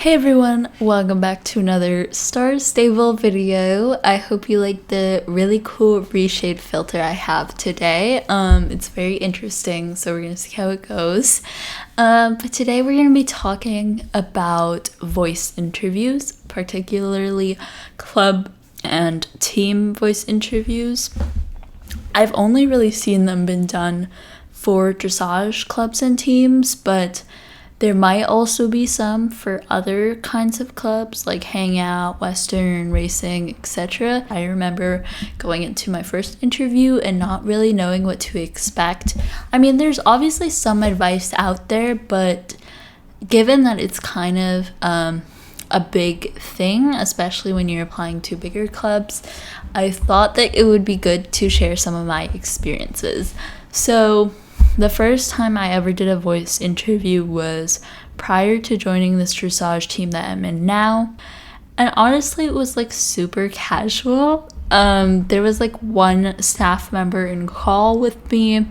Hey everyone, welcome back to another Star Stable video. I hope you like the really cool reshade filter I have today. It's very interesting, so we're gonna see how it goes. But today we're gonna be talking about voice interviews, particularly club and team voice interviews. I've only really seen them been done for dressage clubs and teams, but there might also be some for other kinds of clubs like Hangout, Western, Racing, etc. I remember going into my first interview and not really knowing what to expect. I mean, there's obviously some advice out there, but given that it's kind of a big thing, especially when you're applying to bigger clubs, I thought that it would be good to share some of my experiences. So the first time I ever did a voice interview was prior to joining this dressage team that I'm in now. And honestly, it was like super casual. There was like one staff member in call with me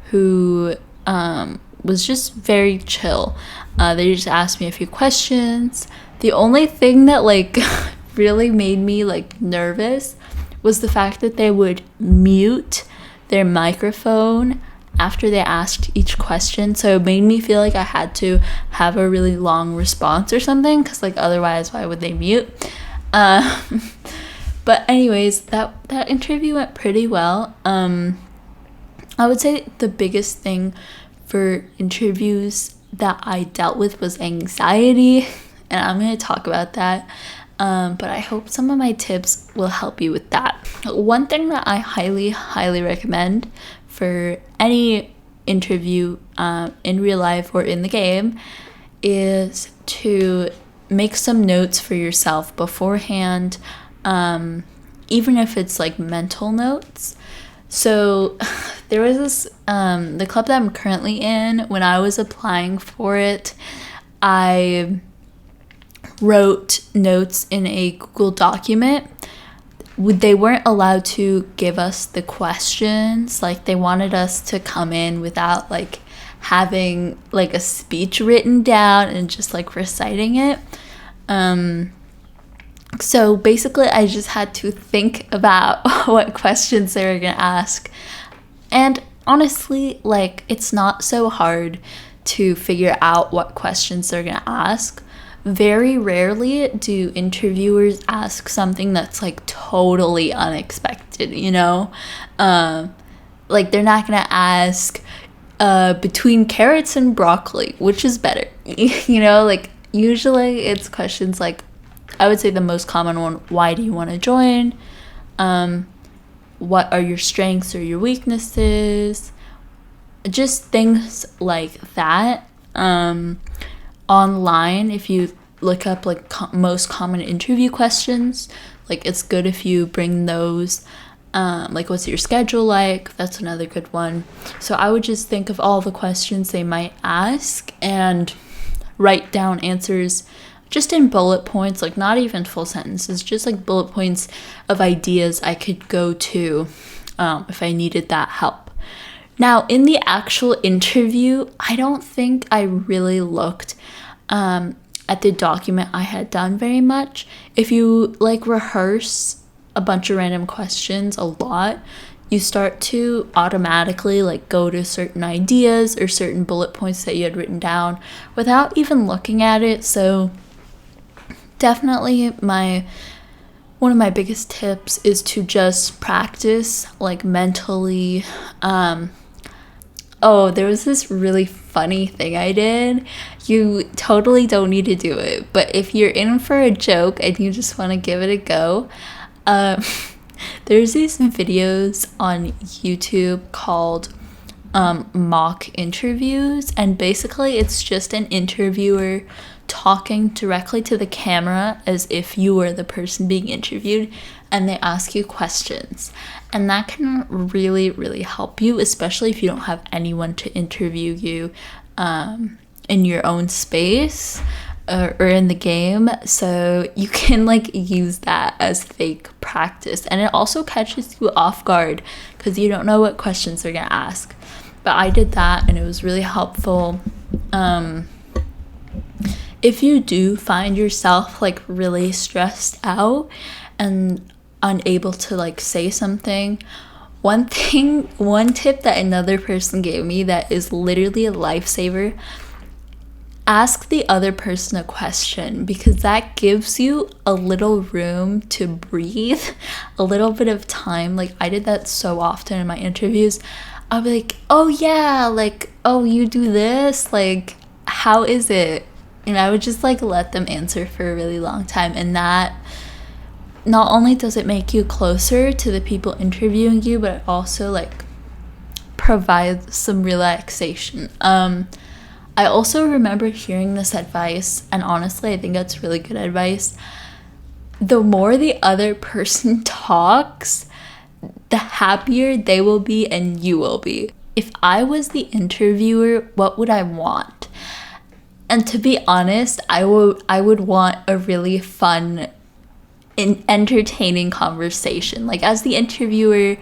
who was just very chill. They just asked me a few questions. The only thing that like really made me like nervous was the fact that they would mute their microphone after they asked each question, so it made me feel like I had to have a really long response or something, because like otherwise why would they mute? But anyways, that interview went pretty well. I would say the biggest thing for interviews that I dealt with was anxiety, and I'm going to talk about that. But I hope some of my tips will help you with that. One thing that I highly recommend for any interview in real life or in the game is to make some notes for yourself beforehand, even if it's like mental notes. So there was this, the club that I'm currently in, when I was applying for it, I wrote notes in a Google document. They weren't allowed to give us the questions. Like, they wanted us to come in without like having like a speech written down and just like reciting it. So basically I just had to think about what questions they were gonna ask. And honestly, like, it's not so hard to figure out what questions they're gonna ask. Very rarely do interviewers ask something that's like totally unexpected, you know? Like, they're not gonna ask between carrots and broccoli, which is better? You know, like usually it's questions like, I would say the most common one, why do you want to join? What are your strengths or your weaknesses? Just things like that. Online, if you look up like most common interview questions, like it's good if you bring those. Like, what's your schedule like? That's another good one. So I would just think of all the questions they might ask and write down answers just in bullet points, like not even full sentences, just like bullet points of ideas I could go to if I needed that help. Now, in the actual interview, I don't think I really looked at the document I had done very much. If you like rehearse a bunch of random questions a lot, you start to automatically like go to certain ideas or certain bullet points that you had written down without even looking at it. So definitely one of my biggest tips is to just practice like mentally. Oh, there was this really funny thing I did. You totally don't need to do it, but if you're in for a joke and you just want to give it a go, there's these videos on YouTube called mock interviews, and basically it's just an interviewer talking directly to the camera as if you were the person being interviewed, and they ask you questions. And that can really help you, especially if you don't have anyone to interview you in your own space or in the game. So you can like use that as fake practice, and it also catches you off guard because you don't know what questions they're gonna ask. But I did that and it was really helpful. if you do find yourself like really stressed out and unable to like say something, one tip that another person gave me that is literally a lifesaver: ask the other person a question, because that gives you a little room to breathe, a little bit of time. Like, I did that so often in my interviews. I'll be like, oh yeah, like, oh, you do this, like, how is it? And I would just like let them answer for a really long time, and that not only does it make you closer to the people interviewing you, but it also like provides some relaxation. I also remember hearing this advice, and honestly, I think that's really good advice. The more the other person talks, the happier they will be and you will be. If I was the interviewer, what would I want? And to be honest, I would want a really fun and entertaining conversation. Like, as the interviewer,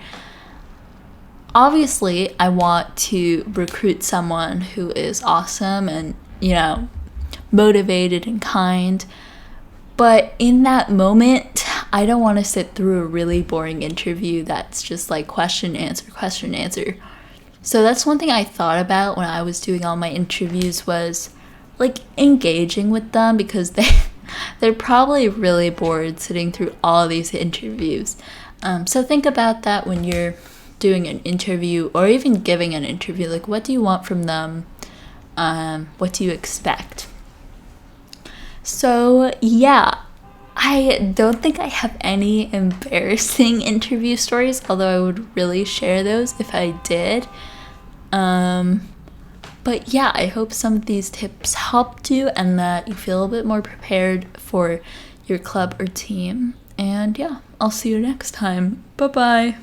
obviously I want to recruit someone who is awesome and, you know, motivated and kind. But in that moment, I don't want to sit through a really boring interview that's just like question, answer. So that's one thing I thought about when I was doing all my interviews, was like engaging with them, because they're probably really bored sitting through all these interviews. So think about that when you're doing an interview, or even giving an interview. Like, what do you want from them? What do you expect? So yeah, I don't think I have any embarrassing interview stories, although I would really share those if I did. But yeah, I hope some of these tips helped you and that you feel a bit more prepared for your club or team. And yeah, I'll see you next time. Bye bye.